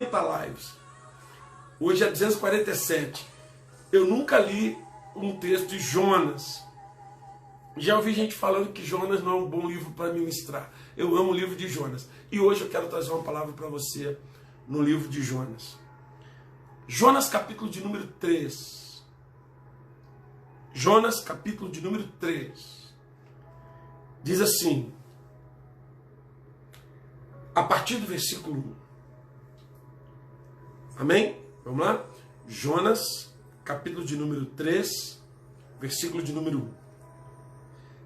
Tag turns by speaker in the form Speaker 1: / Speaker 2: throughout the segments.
Speaker 1: lives. Hoje é 247. Eu nunca li um texto de Jonas. Já ouvi gente falando que Jonas não é um bom livro para ministrar. Eu amo o livro de Jonas. E hoje eu quero trazer uma palavra para você no livro de Jonas. Jonas, capítulo de número 3. Jonas, capítulo de número 3. Diz assim, a partir do versículo 1. Amém? Vamos lá? Jonas, capítulo de número 3, versículo de número 1.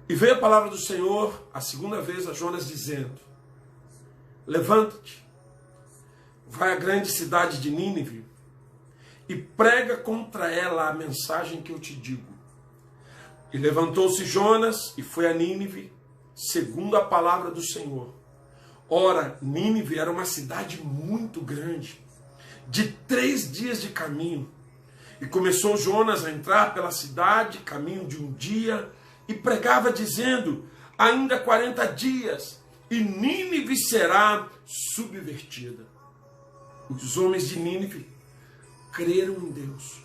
Speaker 1: E veio a palavra do Senhor a segunda vez a Jonas dizendo: levanta-te, vai à grande cidade de Nínive e prega contra ela a mensagem que eu te digo. E levantou-se Jonas e foi a Nínive, segundo a palavra do Senhor. Ora, Nínive era uma cidade muito grande, de 3 dias de caminho. E começou Jonas a entrar pela cidade, caminho de um dia, e pregava dizendo: ainda 40 dias, e Nínive será subvertida. Os homens de Nínive creram em Deus,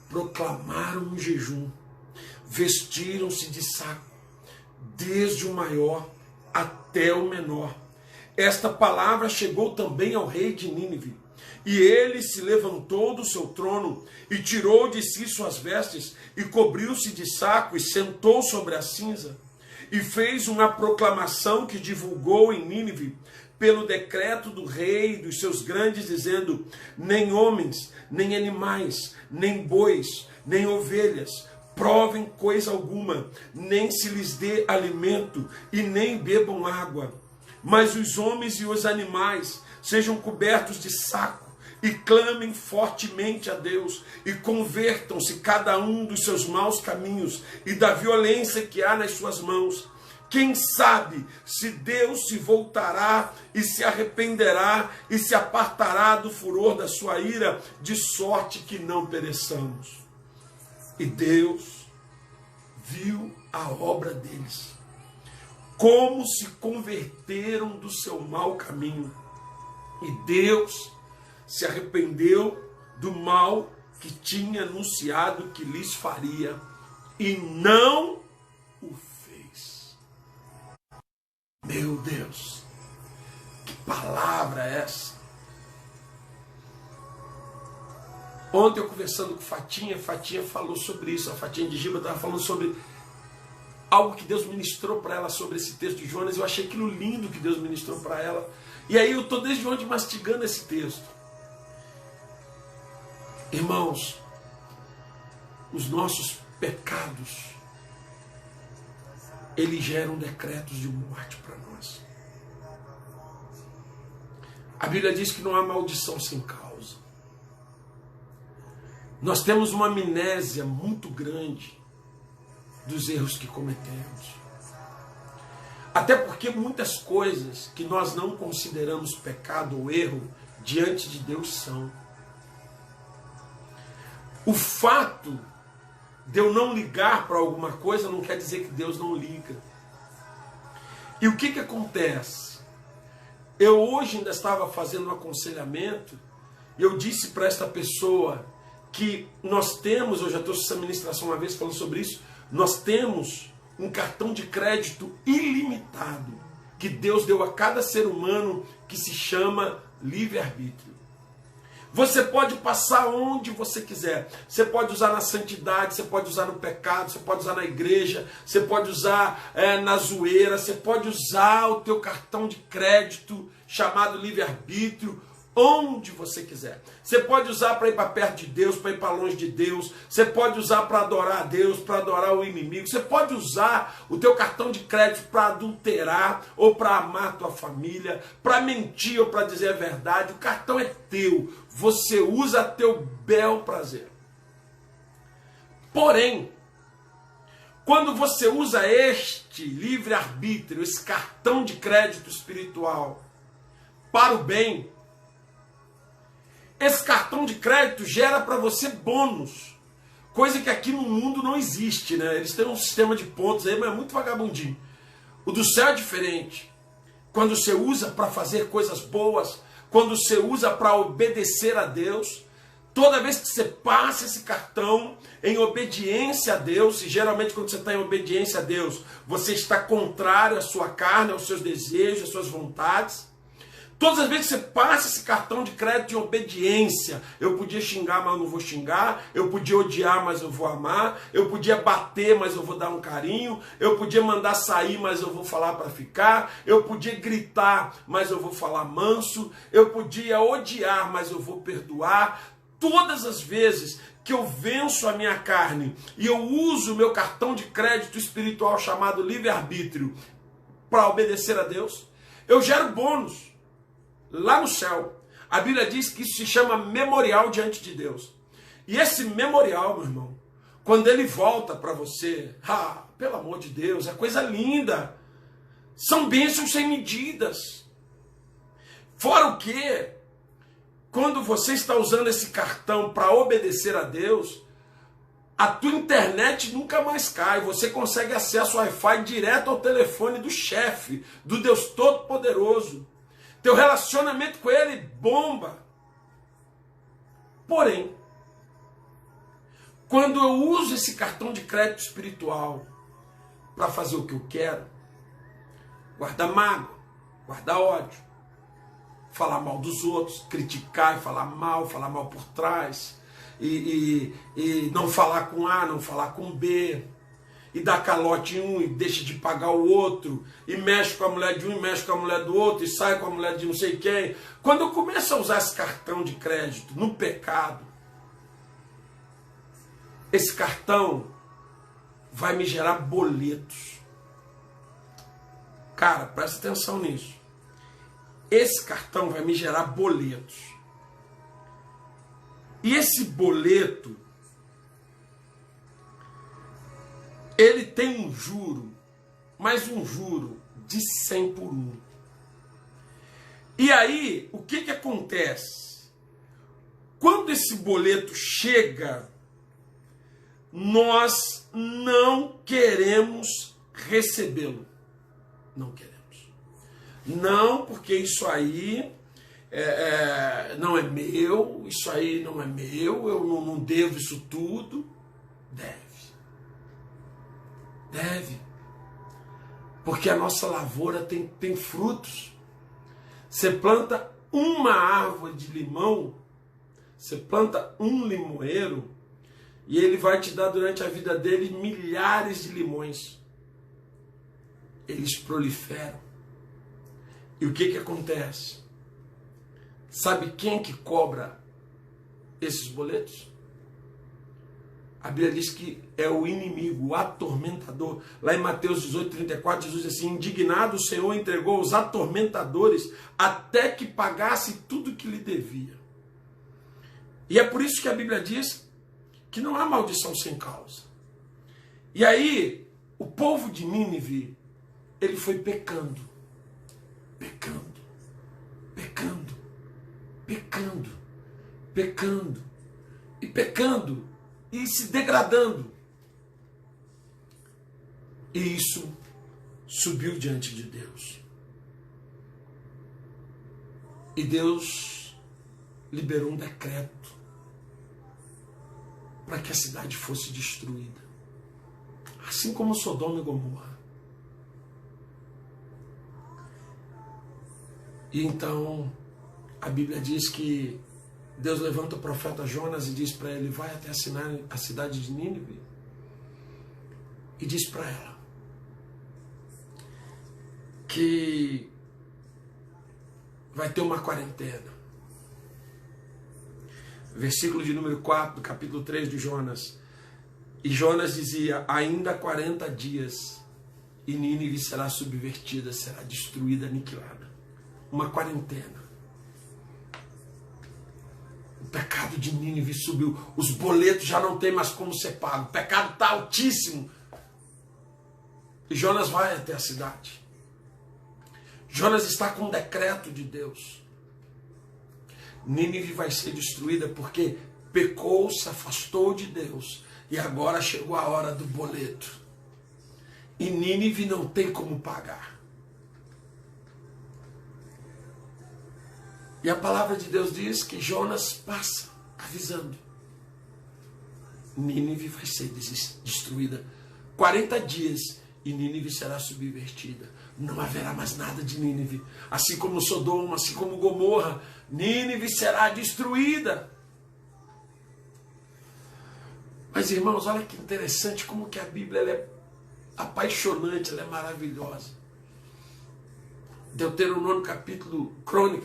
Speaker 1: proclamaram um jejum, vestiram-se de saco, desde o maior até o menor. Esta palavra chegou também ao rei de Nínive, e ele se levantou do seu trono, e tirou de si suas vestes, e cobriu-se de saco, e sentou sobre a cinza, e fez uma proclamação que divulgou em Nínive, pelo decreto do rei e dos seus grandes, dizendo: nem homens, nem animais, nem bois, nem ovelhas, provem coisa alguma, nem se lhes dê alimento, e nem bebam água. Mas os homens e os animais sejam cobertos de saco, e clamem fortemente a Deus, e convertam-se cada um dos seus maus caminhos, e da violência que há nas suas mãos. Quem sabe se Deus se voltará, e se arrependerá, e se apartará do furor da sua ira, de sorte que não pereçamos. E Deus viu a obra deles, como se converteram do seu mau caminho. E Deus se arrependeu do mal que tinha anunciado que lhes faria, e não o fez. Meu Deus, que palavra é essa? Ontem eu conversando com Fatinha falou sobre isso. A Fatinha de Giba estava falando sobre algo que Deus ministrou para ela sobre esse texto de Jonas. Eu achei aquilo lindo que Deus ministrou para ela. E aí eu estou desde ontem mastigando esse texto. Irmãos, os nossos pecados, eles geram decretos de morte para nós. A Bíblia diz que não há maldição sem causa. Nós temos uma amnésia muito grande dos erros que cometemos. Até porque muitas coisas que nós não consideramos pecado ou erro, diante de Deus são. O fato de eu não ligar para alguma coisa não quer dizer que Deus não liga. E o que acontece? Eu hoje ainda estava fazendo um aconselhamento, e eu disse para esta pessoa que nós temos, eu já trouxe essa ministração uma vez falando sobre isso, nós temos um cartão de crédito ilimitado que Deus deu a cada ser humano, que se chama livre-arbítrio. Você pode passar onde você quiser. Você pode usar na santidade, você pode usar no pecado, você pode usar na igreja, você pode usar na zoeira, você pode usar o teu cartão de crédito chamado livre-arbítrio, onde você quiser. Você pode usar para ir para perto de Deus, para ir para longe de Deus. Você pode usar para adorar a Deus, para adorar o inimigo. Você pode usar o teu cartão de crédito para adulterar, ou para amar a tua família, para mentir ou para dizer a verdade. O cartão é teu. Você usa a teu bel prazer. Porém, quando você usa este livre-arbítrio, esse cartão de crédito espiritual, para o bem, esse cartão de crédito gera para você bônus, coisa que aqui no mundo não existe, né? Eles têm um sistema de pontos aí, mas é muito vagabundinho. O do céu é diferente. Quando você usa para fazer coisas boas, quando você usa para obedecer a Deus. Toda vez que você passa esse cartão em obediência a Deus, e geralmente quando você está em obediência a Deus, você está contrário à sua carne, aos seus desejos, às suas vontades. Todas as vezes que você passa esse cartão de crédito em obediência, eu podia xingar, mas eu não vou xingar, eu podia odiar, mas eu vou amar, eu podia bater, mas eu vou dar um carinho, eu podia mandar sair, mas eu vou falar para ficar, eu podia gritar, mas eu vou falar manso, eu podia odiar, mas eu vou perdoar. Todas as vezes que eu venço a minha carne e eu uso o meu cartão de crédito espiritual chamado livre-arbítrio para obedecer a Deus, eu gero bônus lá no céu. A Bíblia diz que isso se chama memorial diante de Deus. E esse memorial, meu irmão, quando ele volta para você, pelo amor de Deus, é coisa linda. São bênçãos sem medidas. Fora o que, quando você está usando esse cartão para obedecer a Deus, a tua internet nunca mais cai. Você consegue acesso ao Wi-Fi direto ao telefone do chefe, do Deus Todo-Poderoso. Teu relacionamento com ele bomba. Porém, quando eu uso esse cartão de crédito espiritual para fazer o que eu quero, guardar mágoa, guardar ódio, falar mal dos outros, criticar e falar mal por trás, e não falar com A, não falar com B, e dar calote em um e deixa de pagar o outro, e mexe com a mulher de um e mexe com a mulher do outro, e sai com a mulher de não sei quem. Quando eu começo a usar esse cartão de crédito no pecado, esse cartão vai me gerar boletos. Cara, presta atenção nisso. Esse cartão vai me gerar boletos. E esse boleto, ele tem um juro, mas um juro de 100 por 1. E aí, o que acontece? Quando esse boleto chega, nós não queremos recebê-lo. Não queremos. Não, porque isso aí não é meu, isso aí não é meu, eu não devo isso tudo. Deve. Porque a nossa lavoura tem frutos. Você planta uma árvore de limão, você planta um limoeiro, e ele vai te dar durante a vida dele milhares de limões. Eles proliferam. E o que acontece? Sabe quem que cobra esses boletos? A Bíblia diz que é o inimigo, o atormentador. Lá em Mateus 18:34, Jesus diz assim: indignado, o Senhor entregou os atormentadores até que pagasse tudo que lhe devia. E é por isso que a Bíblia diz que não há maldição sem causa. E aí, o povo de Nínive, ele foi pecando. Pecando e se degradando. E isso subiu diante de Deus. E Deus liberou um decreto para que a cidade fosse destruída. Assim como Sodoma e Gomorra. E então, a Bíblia diz que Deus levanta o profeta Jonas e diz para ele: vai até a cidade de Nínive e diz para ela que vai ter uma quarentena. Versículo de número 4 do capítulo 3 de Jonas. E Jonas dizia: ainda 40 dias e Nínive será subvertida, será destruída, aniquilada. Uma quarentena. O pecado de Nínive subiu. Os boletos já não tem mais como ser pago. O pecado está altíssimo. E Jonas vai até a cidade. Jonas está com um decreto de Deus. Nínive vai ser destruída porque pecou, se afastou de Deus. E agora chegou a hora do boleto. E Nínive não tem como pagar. E a palavra de Deus diz que Jonas passa avisando. Nínive vai ser destruída. 40 dias e Nínive será subvertida. Não haverá mais nada de Nínive. Assim como Sodoma, assim como Gomorra, Nínive será destruída. Mas, irmãos, olha que interessante como que a Bíblia ela é apaixonante, ela é maravilhosa. Deuteronômio capítulo,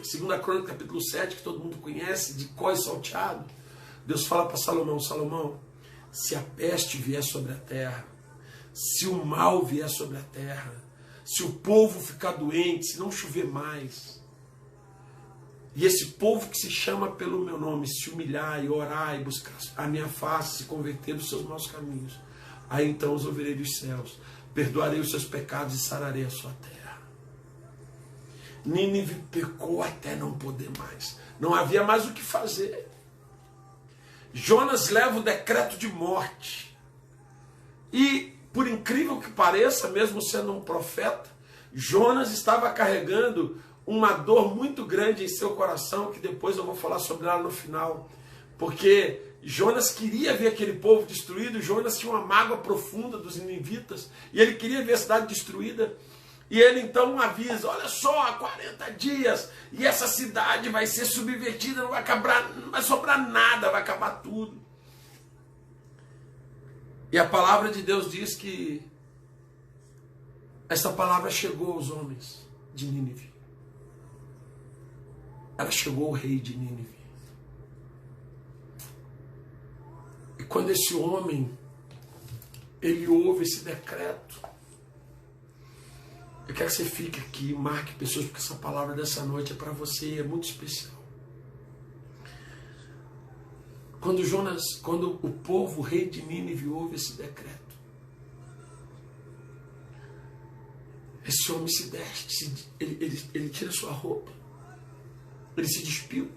Speaker 1: segunda crônica, capítulo 7, que todo mundo conhece, de Cós salteado. Deus fala para Salomão, Salomão, se a peste vier sobre a terra, se o mal vier sobre a terra, se o povo ficar doente, se não chover mais, e esse povo que se chama pelo meu nome se humilhar e orar e buscar a minha face, se converter dos seus maus caminhos, aí então os ouvirei dos céus, perdoarei os seus pecados e sararei a sua terra. Nínive pecou até não poder mais. Não havia mais o que fazer. Jonas leva o decreto de morte. E, por incrível que pareça, mesmo sendo um profeta, Jonas estava carregando uma dor muito grande em seu coração, que depois eu vou falar sobre ela no final. Porque Jonas queria ver aquele povo destruído. Jonas tinha uma mágoa profunda dos ninivitas. E ele queria ver a cidade destruída. E ele então avisa, olha só, 40 dias, e essa cidade vai ser subvertida, não vai sobrar nada, vai acabar tudo. E a palavra de Deus diz que essa palavra chegou aos homens de Nínive. Ela chegou ao rei de Nínive. E quando esse homem, ele ouve esse decreto, eu quero que você fique aqui e marque pessoas, porque essa palavra dessa noite é para você, é muito especial. Quando o povo, o rei de Nínive, ouve esse decreto, esse homem se veste, ele tira sua roupa, ele se despiu.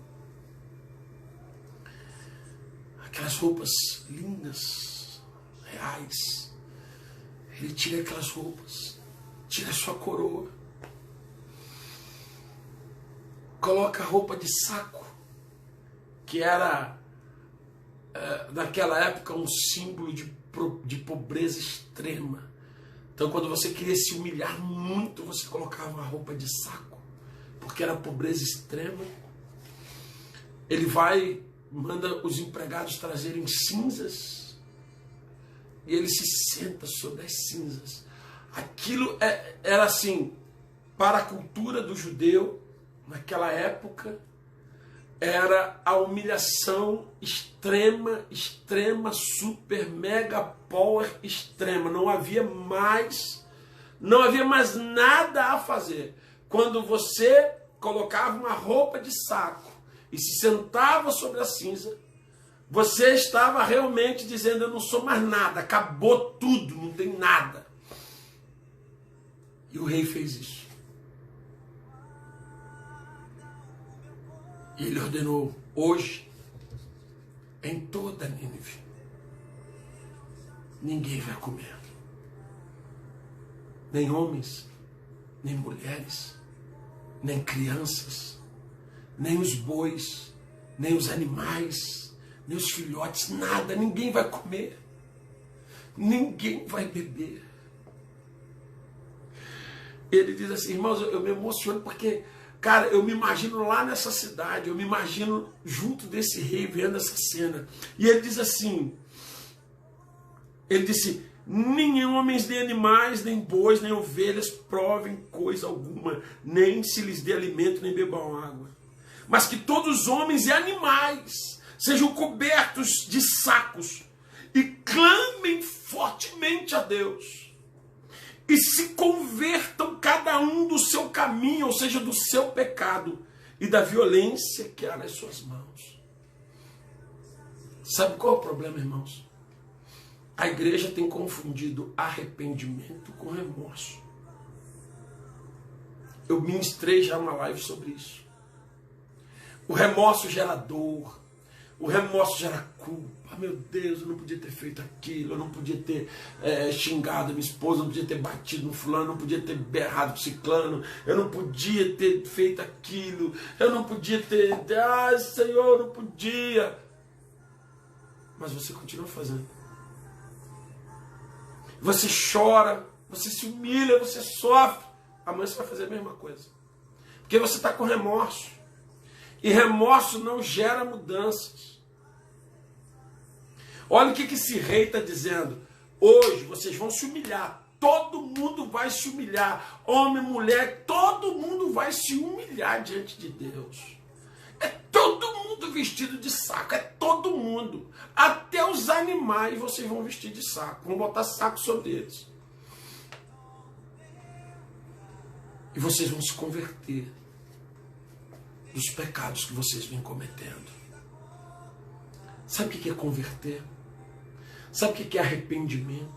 Speaker 1: Aquelas roupas lindas, reais, ele tira aquelas roupas, tira sua coroa, coloca a roupa de saco, que era, naquela época, um símbolo de pobreza extrema. Então, quando você queria se humilhar muito, você colocava a roupa de saco, porque era pobreza extrema. Ele manda os empregados trazerem cinzas, e ele se senta sobre as cinzas. Aquilo era assim, para a cultura do judeu, naquela época, era a humilhação extrema, super, mega, power extrema. Não havia mais nada a fazer. Quando você colocava uma roupa de saco e se sentava sobre a cinza, você estava realmente dizendo, eu não sou mais nada, acabou tudo, não tem nada. E o rei fez isso. E ele ordenou, hoje, em toda Nínive, ninguém vai comer. Nem homens, nem mulheres, nem crianças, nem os bois, nem os animais, nem os filhotes, nada, ninguém vai comer. Ninguém vai beber. Ele diz assim, irmãos, eu me emociono porque, cara, eu me imagino lá nessa cidade, eu me imagino junto desse rei vendo essa cena. E ele diz assim, ele disse, nem homens, nem animais, nem bois, nem ovelhas provem coisa alguma, nem se lhes dê alimento, nem bebam água. Mas que todos os homens e animais sejam cobertos de sacos e clamem fortemente a Deus. E se convertam cada um do seu caminho, ou seja, do seu pecado e da violência que há nas suas mãos. Sabe qual é o problema, irmãos? A igreja tem confundido arrependimento com remorso. Eu ministrei já uma live sobre isso. O remorso gera dor. O remorso gera culpa. Meu Deus, eu não podia ter feito aquilo, eu não podia ter xingado a minha esposa, eu não podia ter batido no fulano, eu não podia ter berrado pro ciclano, eu não podia ter feito aquilo, eu não podia ter... Ai, Senhor, eu não podia. Mas você continua fazendo. Você chora, você se humilha, você sofre. Amanhã você vai fazer a mesma coisa. Porque você está com remorso. E remorso não gera mudanças. Olha o que esse rei está dizendo. Hoje vocês vão se humilhar. Todo mundo vai se humilhar. Homem, mulher, todo mundo vai se humilhar diante de Deus. É todo mundo vestido de saco. É todo mundo. Até os animais vocês vão vestir de saco. Vão botar saco sobre eles. E vocês vão se converter dos pecados que vocês vêm cometendo. Sabe o que é converter? Sabe o que é arrependimento?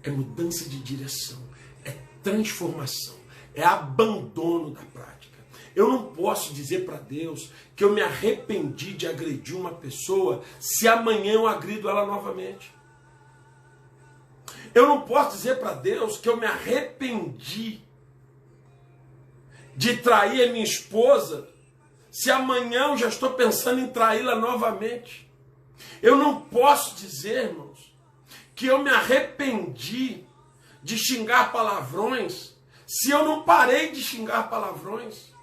Speaker 1: É mudança de direção, é transformação, é abandono da prática. Eu não posso dizer para Deus que eu me arrependi de agredir uma pessoa se amanhã eu agrido ela novamente. Eu não posso dizer para Deus que eu me arrependi de trair a minha esposa se amanhã eu já estou pensando em traí-la novamente. Eu não posso dizer, irmãos, que eu me arrependi de xingar palavrões se eu não parei de xingar palavrões.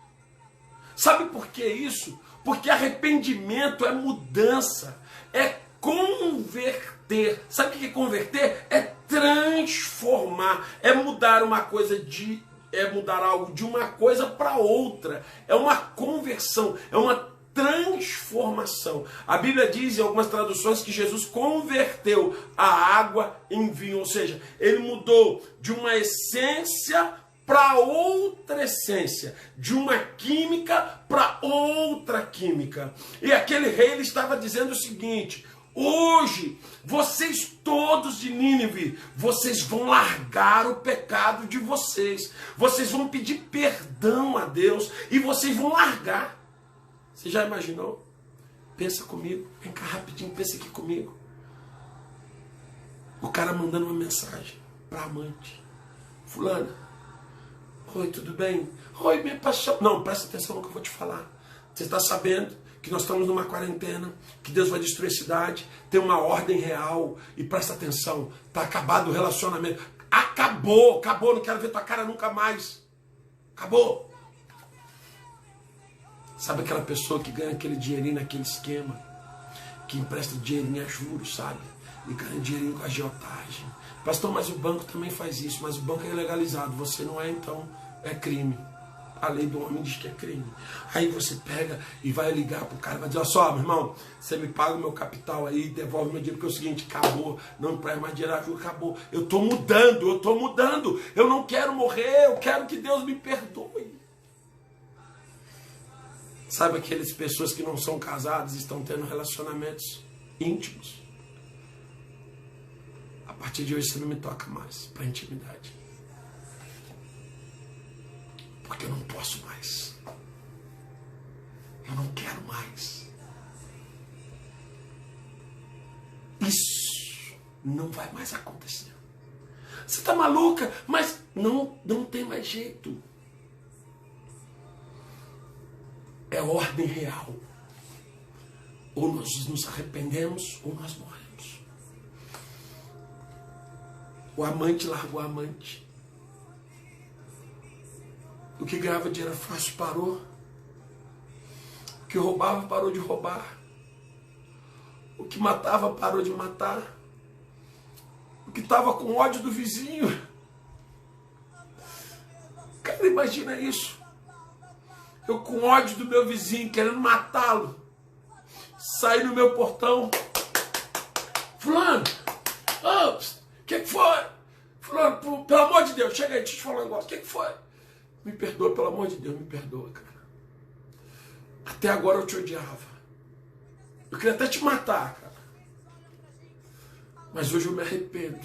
Speaker 1: Sabe por que isso? Porque arrependimento é mudança, é converter. Sabe o que é converter? É transformar, é mudar uma coisa mudar algo de uma coisa para outra. É uma conversão, é uma transformação. A Bíblia diz em algumas traduções que Jesus converteu a água em vinho, ou seja, ele mudou de uma essência para outra essência, de uma química para outra química. E aquele rei ele estava dizendo o seguinte: hoje, vocês todos de Nínive, vocês vão largar o pecado de vocês. Vocês vão pedir perdão a Deus e vocês vão largar. Você já imaginou? Pensa comigo. Vem cá rapidinho, pensa aqui comigo. O cara mandando uma mensagem para a amante. Fulana, oi, tudo bem? Oi, minha paixão. Não, presta atenção no que eu vou te falar. Você está sabendo que nós estamos numa quarentena, que Deus vai destruir a cidade, tem uma ordem real, e presta atenção, está acabado o relacionamento. Acabou, não quero ver tua cara nunca mais. Acabou. Sabe aquela pessoa que ganha aquele dinheirinho naquele esquema, que empresta dinheirinho a juros, sabe? E ganha dinheirinho com agiotagem. Pastor, mas o banco também faz isso, mas o banco é legalizado, você não é, então é crime. A lei do homem diz que é crime. Aí você pega e vai ligar pro cara, vai dizer: ó, só, meu irmão, você me paga o meu capital aí, devolve meu dinheiro, porque é o seguinte, acabou, não empresta mais dinheiro, acabou. Eu tô mudando, eu não quero morrer, eu quero que Deus me perdoe. Sabe aquelas pessoas que não são casadas e estão tendo relacionamentos íntimos? A partir de hoje você não me toca mais para intimidade. Porque eu não posso mais. Eu não quero mais. Isso não vai mais acontecer. Você está maluca? Mas não tem mais jeito. É ordem real. Ou nós nos arrependemos, ou nós morremos. O amante largou a amante. O que ganhava dinheiro fácil parou. O que roubava parou de roubar. O que matava parou de matar. O que estava com ódio do vizinho. Cara, imagina isso. Eu com ódio do meu vizinho, querendo matá-lo. Saí no meu portão. Fulano, o que foi? Fulano, pelo amor de Deus, chega aí, deixa eu te falar um negócio. O que foi? Me perdoa, pelo amor de Deus, me perdoa, cara. Até agora eu te odiava. Eu queria até te matar, cara. Mas hoje eu me arrependo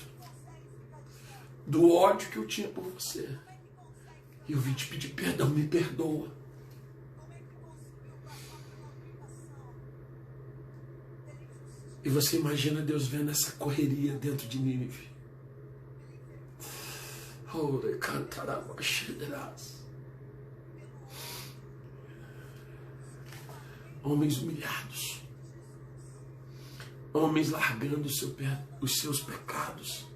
Speaker 1: do ódio que eu tinha por você. E eu vim te pedir perdão, me perdoa. E você imagina Deus vendo essa correria dentro de Nínive. Homens humilhados. Homens largando os seus pecados.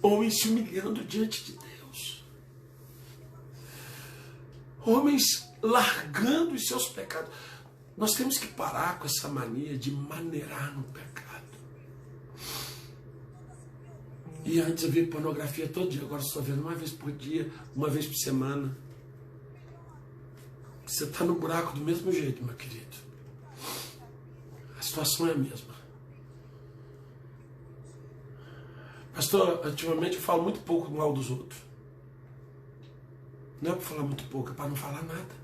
Speaker 1: Homens se humilhando diante de Deus. Homens largando os seus pecados. Nós temos que parar com essa mania de maneirar no pecado. E antes eu via pornografia todo dia, agora estou vendo uma vez por dia, uma vez por semana. Você está no buraco do mesmo jeito, meu querido. A situação é a mesma. Pastor, ultimamente eu falo muito pouco mal dos outros. Não é para falar muito pouco, é para não falar nada.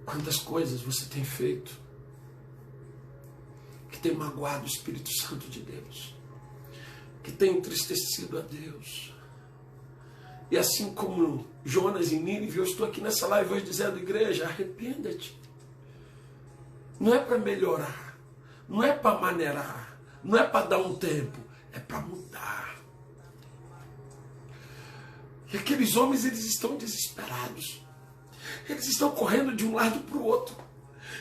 Speaker 1: Quantas coisas você tem feito que tem magoado o Espírito Santo de Deus, que tem entristecido a Deus. E assim como Jonas e Nínive, eu estou aqui nessa live hoje dizendo, igreja, arrependa-te. Não é para melhorar, não é para maneirar, não é para dar um tempo, é para mudar. E aqueles homens, eles estão desesperados. Eles estão correndo de um lado para o outro.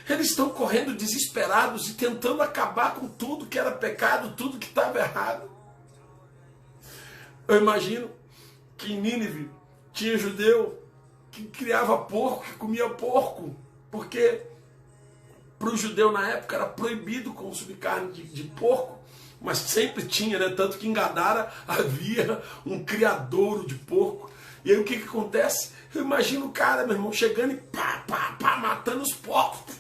Speaker 1: Eles estão correndo desesperados e tentando acabar com tudo que era pecado, tudo que estava errado. Eu imagino que em Nínive tinha judeu que criava porco, que comia porco, porque para o judeu na época era proibido consumir carne de porco, mas sempre tinha, né? Tanto que em Gadara havia um criadouro de porco. E aí o que acontece? Eu imagino o cara, meu irmão, chegando e pá, matando os porcos.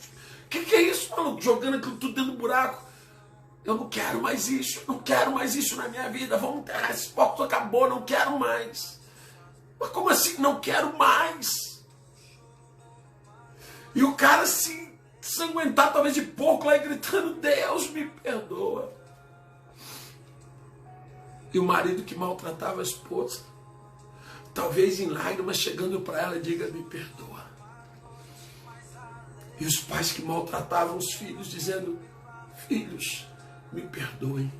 Speaker 1: O que é isso, maluco? Jogando aquilo tudo dentro do buraco. Eu não quero mais isso, não quero mais isso na minha vida. Vamos enterrar esses porcos, acabou, não quero mais. Mas como assim, não quero mais? E o cara se ensanguentado, talvez de porco, lá e gritando, Deus me perdoa. E o marido que maltratava a esposa, talvez em lágrimas, chegando para ela, diga, me perdoa. E os pais que maltratavam os filhos, dizendo, filhos, me perdoem.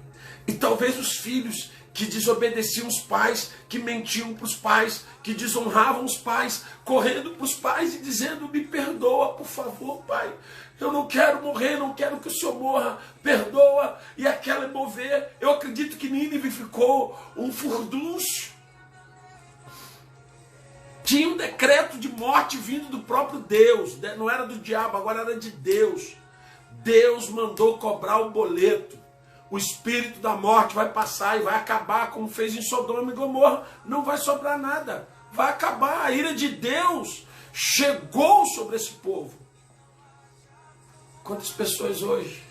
Speaker 1: E talvez os filhos que desobedeciam os pais, que mentiam para os pais, que desonravam os pais, correndo para os pais e dizendo, me perdoa, por favor, pai. Eu não quero morrer, não quero que o Senhor morra, perdoa. E aquela mover, eu acredito que Nínive ficou um furdunço. Tinha um decreto de morte vindo do próprio Deus, não era do diabo, agora era de Deus. Deus mandou cobrar o boleto. O espírito da morte vai passar e vai acabar, como fez em Sodoma e Gomorra. Não vai sobrar nada, vai acabar. A ira de Deus chegou sobre esse povo. Quantas pessoas hoje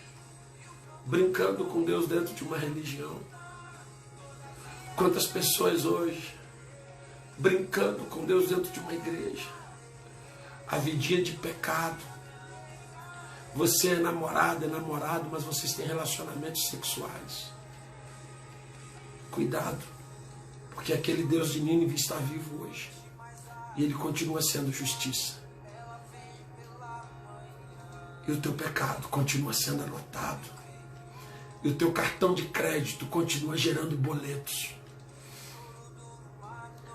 Speaker 1: brincando com Deus dentro de uma religião? Quantas pessoas hoje brincando com Deus dentro de uma igreja? A vidinha de pecado. Você é namorado, mas vocês têm relacionamentos sexuais. Cuidado, porque aquele Deus de Nínive está vivo hoje. E ele continua sendo justiça. E o teu pecado continua sendo anotado. E o teu cartão de crédito continua gerando boletos.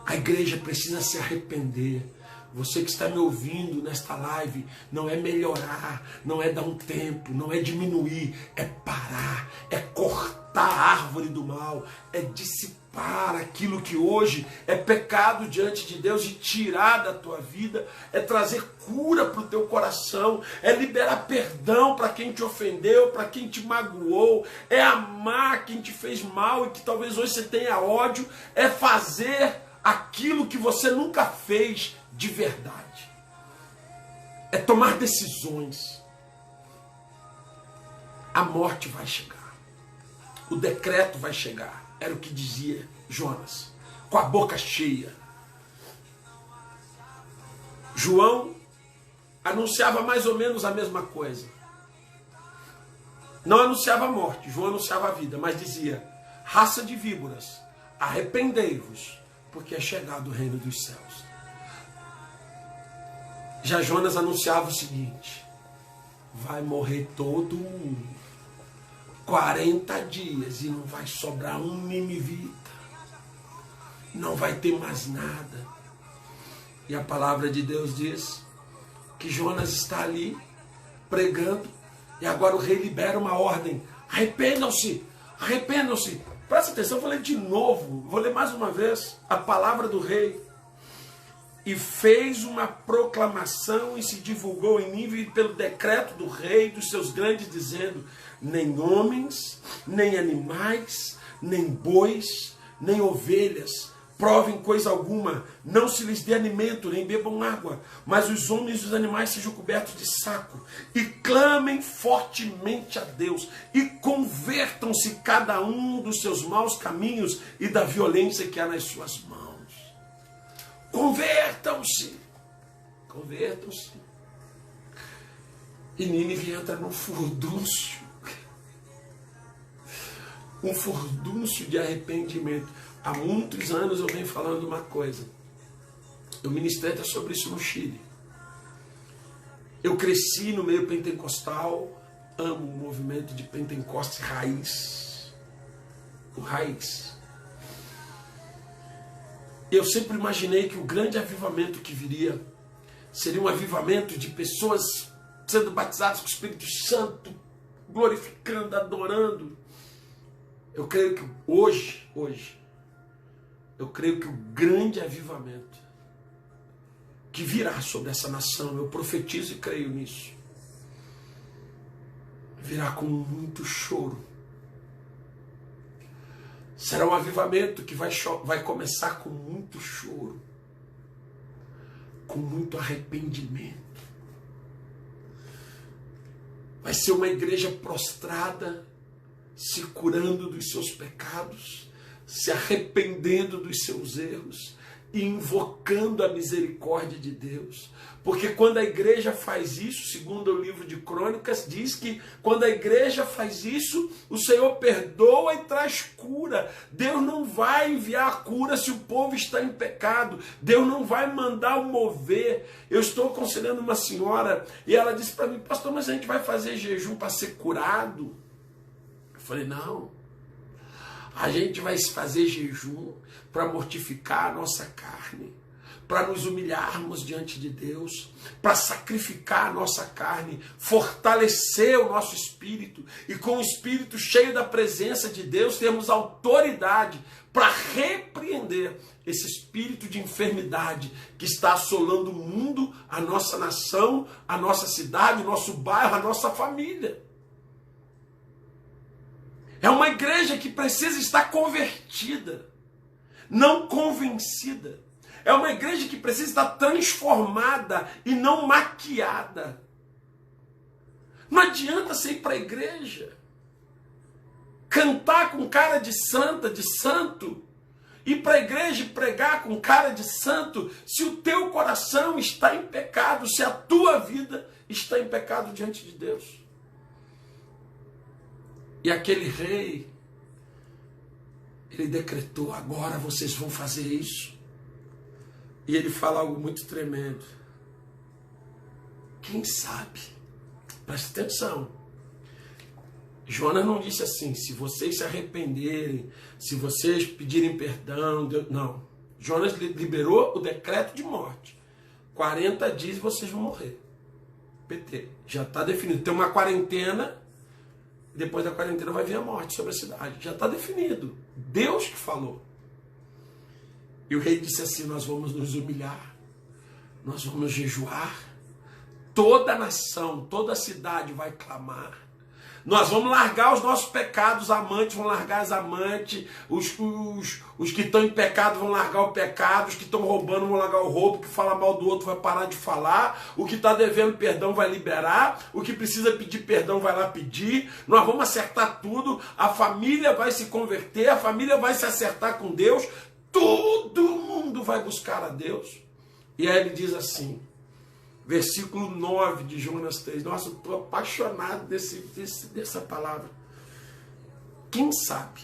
Speaker 1: A igreja precisa se arrepender. Você que está me ouvindo nesta live, não é melhorar, não é dar um tempo, não é diminuir, é parar, é cortar a árvore do mal, é dissipar aquilo que hoje é pecado diante de Deus e tirar da tua vida, é trazer cura para o teu coração, é liberar perdão para quem te ofendeu, para quem te magoou, é amar quem te fez mal e que talvez hoje você tenha ódio, é fazer aquilo que você nunca fez de verdade. É tomar decisões. A morte vai chegar. O decreto vai chegar. Era o que dizia Jonas, com a boca cheia. João anunciava mais ou menos a mesma coisa. Não anunciava a morte, João anunciava a vida, mas dizia, raça de víboras, arrependei-vos, porque é chegado o reino dos céus. Já Jonas anunciava o seguinte: vai morrer todo mundo, 40 dias, e não vai sobrar um ninivita, não vai ter mais nada. E a palavra de Deus diz que Jonas está ali pregando, e agora o rei libera uma ordem: arrependam-se, arrependam-se. Presta atenção, vou ler de novo, vou ler mais uma vez a palavra do rei. E fez uma proclamação e se divulgou em Nínive pelo decreto do rei e dos seus grandes, dizendo: nem homens, nem animais, nem bois, nem ovelhas provem coisa alguma, não se lhes dê alimento, nem bebam água, mas os homens e os animais sejam cobertos de saco, e clamem fortemente a Deus, e convertam-se cada um dos seus maus caminhos e da violência que há nas suas mãos. Convertam-se, convertam-se. E Nínive entra num furdúncio, um furdúncio de arrependimento. Há muitos anos eu venho falando uma coisa. Eu ministrei até sobre isso no Chile. Eu cresci no meio pentecostal, amo o movimento de Pentecoste raiz. O raiz. Eu sempre imaginei que o grande avivamento que viria seria um avivamento de pessoas sendo batizadas com o Espírito Santo, glorificando, adorando. Eu creio que hoje, eu creio que o grande avivamento que virá sobre essa nação, eu profetizo e creio nisso, virá com muito choro. Será um avivamento que vai começar com muito choro, com muito arrependimento. Vai ser uma igreja prostrada, se curando dos seus pecados, se arrependendo dos seus erros e invocando a misericórdia de Deus. Porque quando a igreja faz isso, segundo o livro de Crônicas, diz que quando a igreja faz isso, o Senhor perdoa e traz cura. Deus não vai enviar a cura se o povo está em pecado. Deus não vai mandar o mover. Eu estou aconselhando uma senhora e ela disse para mim: pastor, mas a gente vai fazer jejum para ser curado? Eu falei: não. A gente vai fazer jejum para mortificar a nossa carne, para nos humilharmos diante de Deus, para sacrificar a nossa carne, fortalecer o nosso espírito, e com o espírito cheio da presença de Deus, termos autoridade para repreender esse espírito de enfermidade que está assolando o mundo, a nossa nação, a nossa cidade, o nosso bairro, a nossa família. É uma igreja que precisa estar convertida, não convencida. É uma igreja que precisa estar transformada e não maquiada. Não adianta você ir para a igreja, cantar com cara de santa, de santo, ir para a igreja e pregar com cara de santo, se o teu coração está em pecado, se a tua vida está em pecado diante de Deus. E aquele rei, ele decretou: agora vocês vão fazer isso. E ele fala algo muito tremendo. Quem sabe? Presta atenção. Jonas não disse assim: se vocês se arrependerem, se vocês pedirem perdão, Deus... Não. Jonas liberou o decreto de morte. 40 dias vocês vão morrer. PT. Já está definido. Tem uma quarentena. Depois da quarentena vai vir a morte sobre a cidade. Já está definido. Deus que falou. E o rei disse assim: nós vamos nos humilhar, nós vamos jejuar, toda a nação, toda a cidade vai clamar. Nós vamos largar os nossos pecados, amantes vão largar as amantes, os que estão em pecado vão largar o pecado, os que estão roubando vão largar o roubo, o que fala mal do outro vai parar de falar, o que está devendo perdão vai liberar, o que precisa pedir perdão vai lá pedir, nós vamos acertar tudo, a família vai se converter, a família vai se acertar com Deus, todo mundo vai buscar a Deus. E aí ele diz assim, versículo 9 de Jonas 3. Nossa, eu estou apaixonado dessa palavra. Quem sabe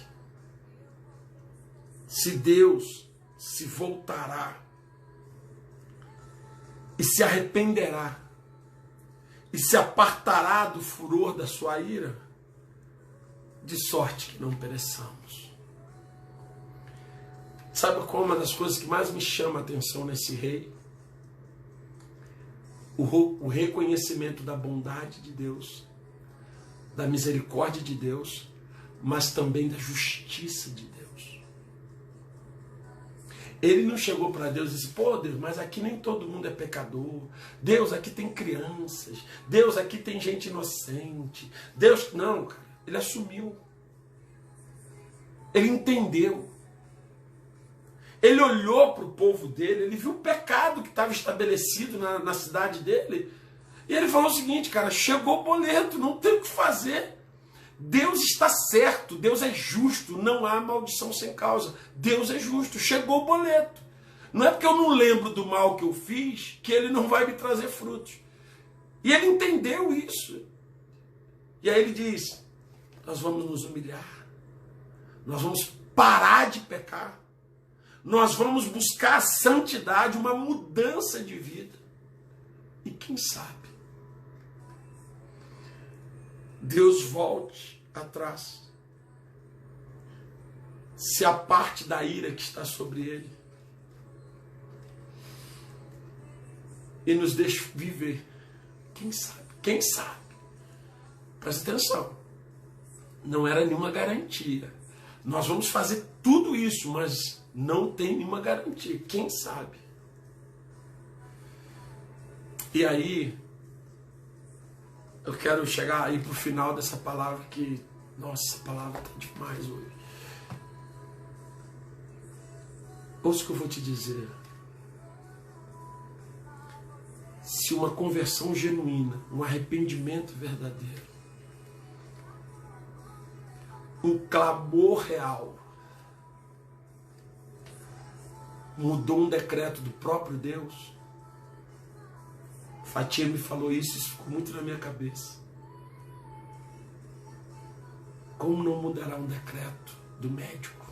Speaker 1: se Deus se voltará e se arrependerá, e se apartará do furor da sua ira, de sorte que não pereçamos. Sabe qual é uma das coisas que mais me chama a atenção nesse rei? O reconhecimento da bondade de Deus, da misericórdia de Deus, mas também da justiça de Deus. Ele não chegou para Deus e disse, pô Deus, mas aqui nem todo mundo é pecador. Deus, aqui tem crianças. Deus, aqui tem gente inocente. Deus, não, cara. Ele assumiu. Ele entendeu. Ele olhou para o povo dele, ele viu o pecado que estava estabelecido na cidade dele. E ele falou o seguinte, cara, chegou o boleto, não tem o que fazer. Deus está certo, Deus é justo, não há maldição sem causa. Deus é justo, chegou o boleto. Não é porque eu não lembro do mal que eu fiz que ele não vai me trazer frutos. E ele entendeu isso. E aí ele diz, nós vamos nos humilhar, nós vamos parar de pecar, nós vamos buscar a santidade, uma mudança de vida. E quem sabe Deus volte atrás, se a parte da ira que está sobre ele, e nos deixe viver. Quem sabe? Quem sabe? Presta atenção. Não era nenhuma garantia. Nós vamos fazer tudo isso, mas não tem nenhuma garantia. Quem sabe? E aí, eu quero chegar aí para o final dessa palavra que, nossa, essa palavra está demais hoje. Ouça o que eu vou te dizer. Se uma conversão genuína, um arrependimento verdadeiro, um clamor real, mudou um decreto do próprio Deus, Fatia me falou isso, isso ficou muito na minha cabeça. Como não mudará um decreto do médico?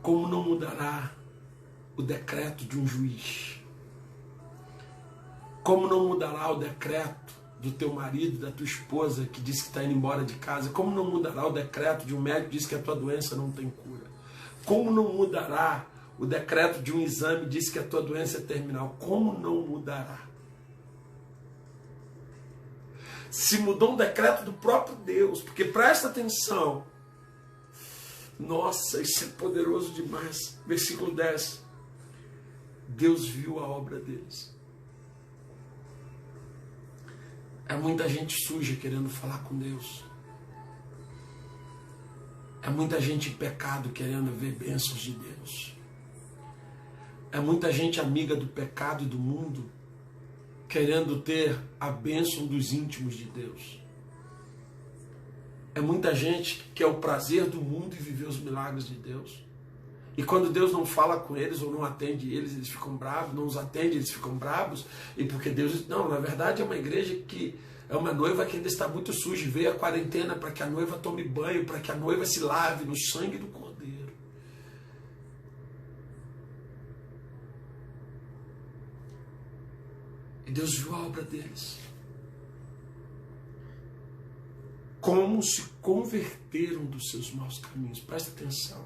Speaker 1: Como não mudará o decreto de um juiz? Como não mudará o decreto do teu marido, da tua esposa que disse que está indo embora de casa? Como não mudará o decreto de um médico que diz que a tua doença não tem cura? Como não mudará o decreto de um exame que diz que a tua doença é terminal? Como não mudará? Se mudou um decreto do próprio Deus, porque presta atenção, nossa, isso é poderoso demais. Versículo 10. Deus viu a obra deles. É muita gente suja querendo falar com Deus. É muita gente em pecado querendo ver bênçãos de Deus. É muita gente amiga do pecado e do mundo querendo ter a bênção dos íntimos de Deus. É muita gente que quer o prazer do mundo e viver os milagres de Deus. E quando Deus não fala com eles ou não atende eles, eles ficam bravos, não os atende, eles ficam bravos. E porque Deus... Não, na verdade é uma igreja que é uma noiva que ainda está muito suja. Veio a quarentena para que a noiva tome banho, para que a noiva se lave no sangue do Cordeiro. E Deus viu a obra deles. Como se converteram dos seus maus caminhos. Presta atenção.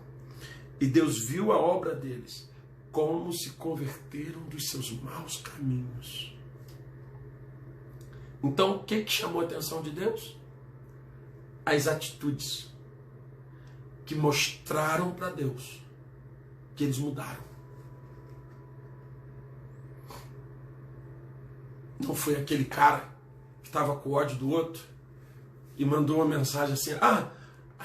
Speaker 1: E Deus viu a obra deles. Como se converteram dos seus maus caminhos. Então, o que chamou a atenção de Deus? As atitudes que mostraram para Deus que eles mudaram. Não foi aquele cara que estava com ódio do outro e mandou uma mensagem assim, a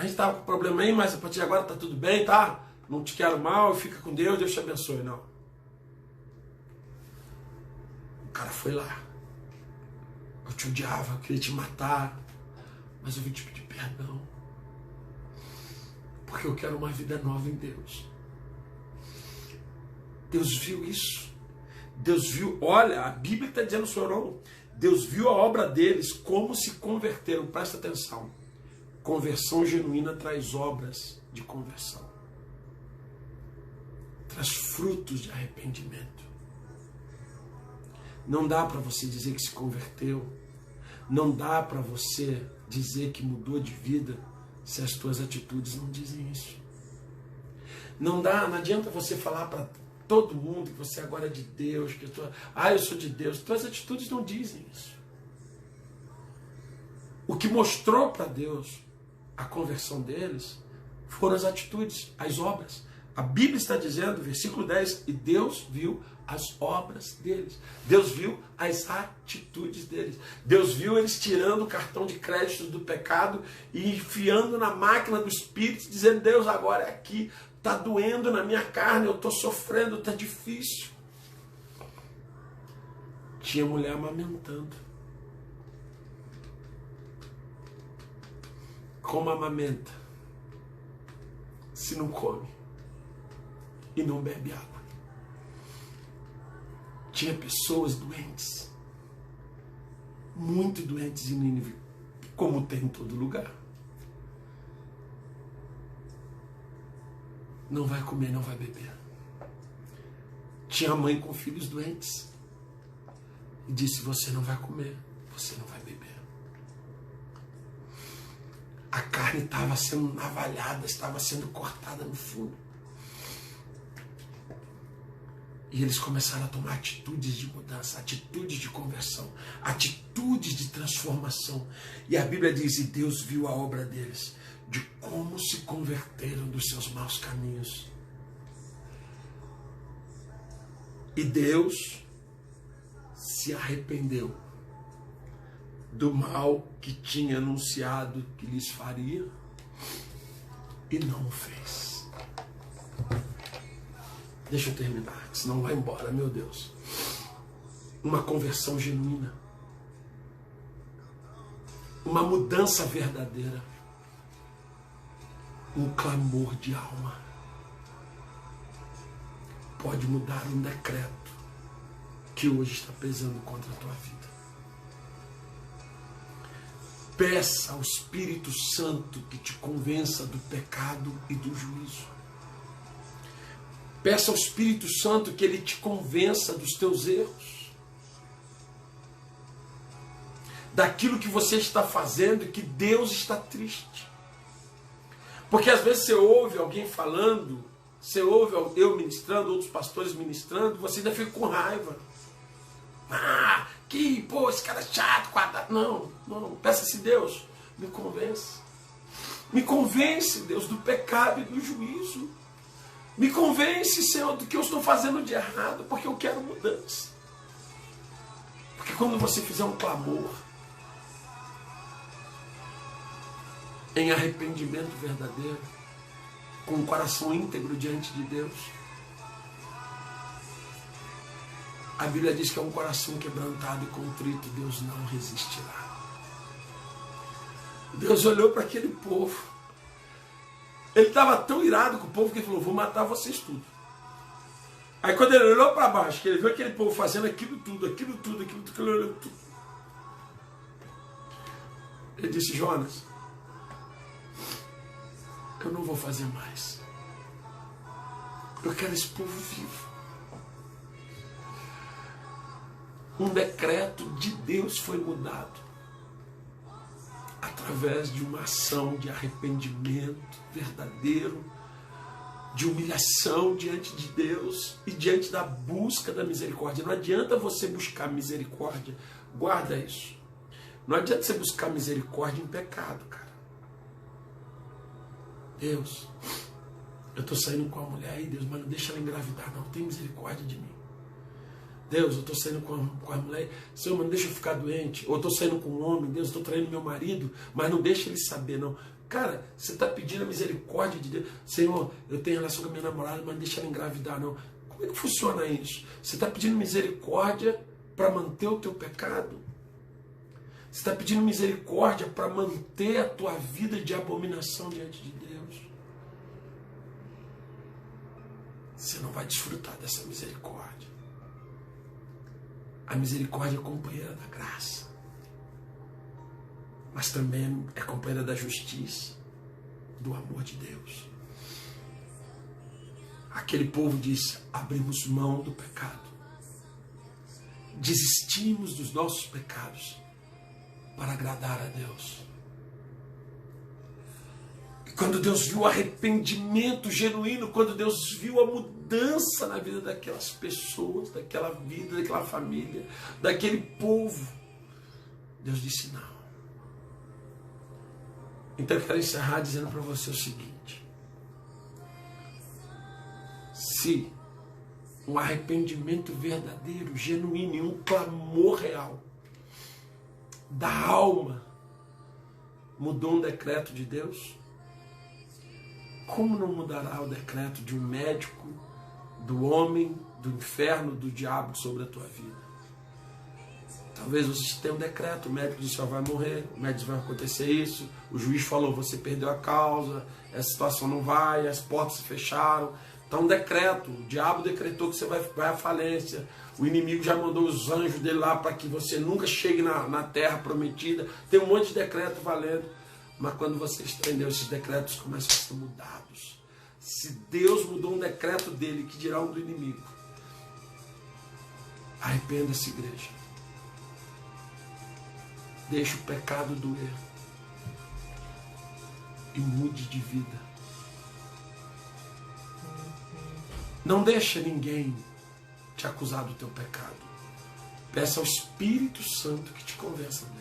Speaker 1: gente estava com problema aí, mas a partir de agora está tudo bem, tá? Não te quero mal, fica com Deus, Deus te abençoe. Não. O cara foi lá. Eu te odiava, eu queria te matar, mas eu vim te pedir perdão. Porque eu quero uma vida nova em Deus. Deus viu isso. Deus viu, olha, a Bíblia está dizendo, senhor, não. Deus viu a obra deles, como se converteram. Presta atenção. Conversão genuína traz obras de conversão. traz frutos de arrependimento. Não dá para você dizer que se converteu, não dá para você dizer que mudou de vida se as tuas atitudes não dizem isso. Não adianta você falar para todo mundo que você agora é de Deus, que eu sou de Deus. Tuas atitudes não dizem isso. O que mostrou para Deus a conversão deles foram as atitudes, as obras. A Bíblia está dizendo, versículo 10, e Deus viu as obras deles. Deus viu as atitudes deles. Deus viu eles tirando o cartão de crédito do pecado e enfiando na máquina do Espírito, dizendo, Deus, agora é aqui, está doendo na minha carne, eu estou sofrendo, está difícil. Tinha mulher amamentando. Como amamenta se não come e não bebe água? Tinha pessoas doentes, muito doentes em Nínive, como tem em todo lugar. Não vai comer, não vai beber. Tinha mãe com filhos doentes e disse, você não vai comer, você não vai beber. A carne estava sendo navalhada, estava sendo cortada no fundo. E eles começaram a tomar atitudes de mudança, atitudes de conversão, atitudes de transformação. E a Bíblia diz, e Deus viu a obra deles, de como se converteram dos seus maus caminhos. E Deus se arrependeu do mal que tinha anunciado que lhes faria e não o fez. Deixa eu terminar, senão vai embora, meu Deus. Uma conversão genuína, uma mudança verdadeira, um clamor de alma pode mudar um decreto que hoje está pesando contra a tua vida. Peça ao Espírito Santo que te convença do pecado e do juízo. Peça ao Espírito Santo que ele te convença dos teus erros, daquilo que você está fazendo e que Deus está triste. Porque às vezes você ouve alguém falando, você ouve eu ministrando, outros pastores ministrando, você ainda fica com raiva. Esse cara é chato. Não, peça-se Deus, me convence. Me convence, Deus, do pecado e do juízo. Me convence, Senhor, do que eu estou fazendo de errado, porque eu quero mudança. Porque quando você fizer um clamor em arrependimento verdadeiro, com o coração íntegro diante de Deus, a Bíblia diz que é um coração quebrantado e contrito, Deus não resistirá. Deus olhou para aquele povo. Ele estava tão irado com o povo que ele falou, vou matar vocês tudo. Aí quando ele olhou para baixo, que ele viu aquele povo fazendo aquilo tudo, ele olhou tudo. Ele disse, Jonas, eu não vou fazer mais. Eu quero esse povo vivo. Um decreto de Deus foi mudado através de uma ação de arrependimento verdadeiro, de humilhação diante de Deus e diante da busca da misericórdia. Não adianta você buscar misericórdia, guarda isso. Não adianta você buscar misericórdia em pecado, cara. Deus, eu estou saindo com a mulher aí, Deus, mas não deixa ela engravidar, não. Tem misericórdia de mim. Deus, eu estou saindo com a mulher, Senhor, mas não deixa eu ficar doente. Ou estou saindo com um homem, Deus, estou traindo meu marido, mas não deixa ele saber, não. Cara, você está pedindo a misericórdia de Deus. Senhor, eu tenho relação com a minha namorada, mas não deixa ela engravidar, não. Como é que funciona isso? Você está pedindo misericórdia para manter o teu pecado? Você está pedindo misericórdia para manter a tua vida de abominação diante de Deus? Você não vai desfrutar dessa misericórdia. A misericórdia é companheira da graça, mas também é companheira da justiça, do amor de Deus. Aquele povo disse: abrimos mão do pecado, desistimos dos nossos pecados para agradar a Deus. E quando Deus viu o arrependimento genuíno, quando Deus viu a mudança na vida daquelas pessoas, daquela vida, daquela família, daquele povo, Deus disse: não. Então eu quero encerrar dizendo para você o seguinte: se um arrependimento verdadeiro, genuíno e um clamor real da alma mudou um decreto de Deus, como não mudará o decreto de um médico, do homem, do inferno, do diabo sobre a tua vida? Talvez você tenha um decreto, o médico disse: vai morrer, o médico vai acontecer isso, o juiz falou: você perdeu a causa, essa situação não vai, as portas se fecharam. Então, um decreto, o diabo decretou que você vai à falência, o inimigo já mandou os anjos dele lá para que você nunca chegue na terra prometida. Tem um monte de decreto valendo, mas quando você estendeu, esses decretos começam a ser mudados. Se Deus mudou um decreto dele, que dirá um do inimigo? Arrependa-se, igreja. Deixe o pecado doer e mude de vida. Não deixa ninguém te acusar do teu pecado. Peça ao Espírito Santo que te convença dele.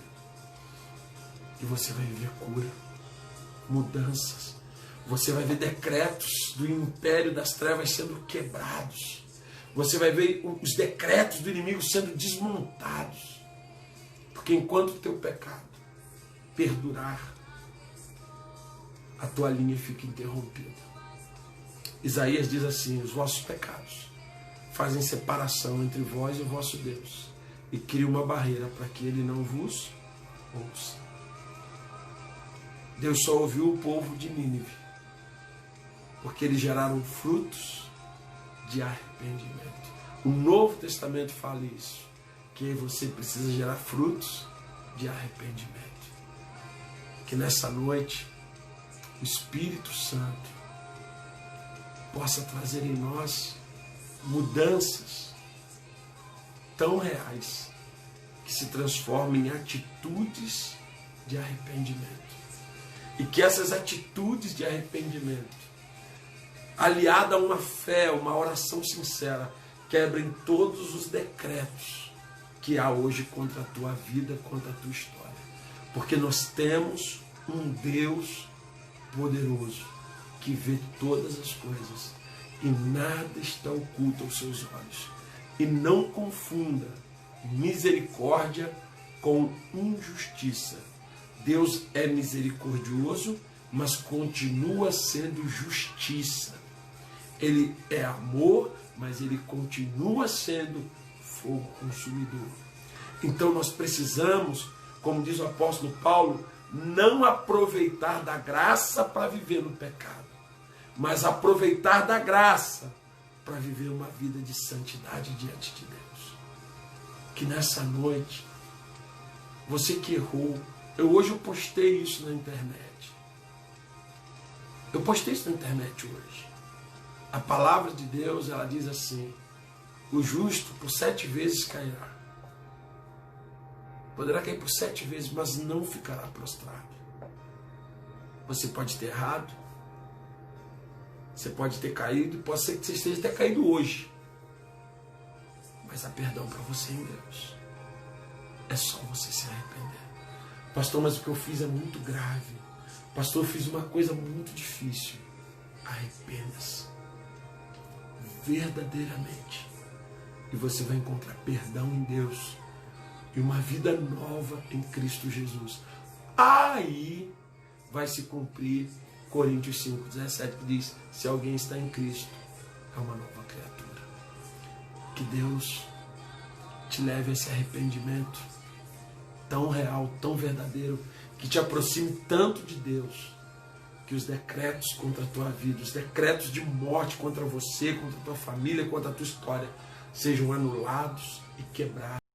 Speaker 1: E você vai ver cura, mudanças. Você vai ver decretos do império das trevas sendo quebrados. Você vai ver os decretos do inimigo sendo desmontados. Porque enquanto o teu pecado perdurar, a tua linha fica interrompida. Isaías diz assim: os vossos pecados fazem separação entre vós e o vosso Deus, e criam uma barreira para que ele não vos ouça. Deus só ouviu o povo de Nínive porque eles geraram frutos de arrependimento. O Novo Testamento fala isso, que você precisa gerar frutos de arrependimento. Que nessa noite o Espírito Santo possa trazer em nós mudanças tão reais que se transformem em atitudes de arrependimento. E que essas atitudes de arrependimento, aliada a uma fé, uma oração sincera, quebrem todos os decretos que há hoje contra a tua vida, contra a tua história. Porque nós temos um Deus poderoso que vê todas as coisas e nada está oculto aos seus olhos. E não confunda misericórdia com injustiça. Deus é misericordioso, mas continua sendo justiça. Ele é amor, mas ele continua sendo fogo consumidor. Então nós precisamos, como diz o apóstolo Paulo, não aproveitar da graça para viver no pecado, mas aproveitar da graça para viver uma vida de santidade diante de Deus. Que nessa noite, você que errou, hoje eu postei isso na internet. Eu postei isso na internet hoje. A palavra de Deus, ela diz assim: o justo por 7 vezes cairá. Poderá cair por 7 vezes, mas não ficará prostrado. Você pode ter errado, você pode ter caído, pode ser que você esteja até caído hoje. Mas há perdão para você em Deus. É só você se arrepender. Pastor, mas o que eu fiz é muito grave. Pastor, eu fiz uma coisa muito difícil. Arrependa-se verdadeiramente. E você vai encontrar perdão em Deus e uma vida nova em Cristo Jesus. Aí vai se cumprir Coríntios 5:17, que diz: se alguém está em Cristo, é uma nova criatura. Que Deus te leve a esse arrependimento tão real, tão verdadeiro, que te aproxime tanto de Deus, que os decretos contra a tua vida, os decretos de morte contra você, contra a tua família, contra a tua história, sejam anulados e quebrados.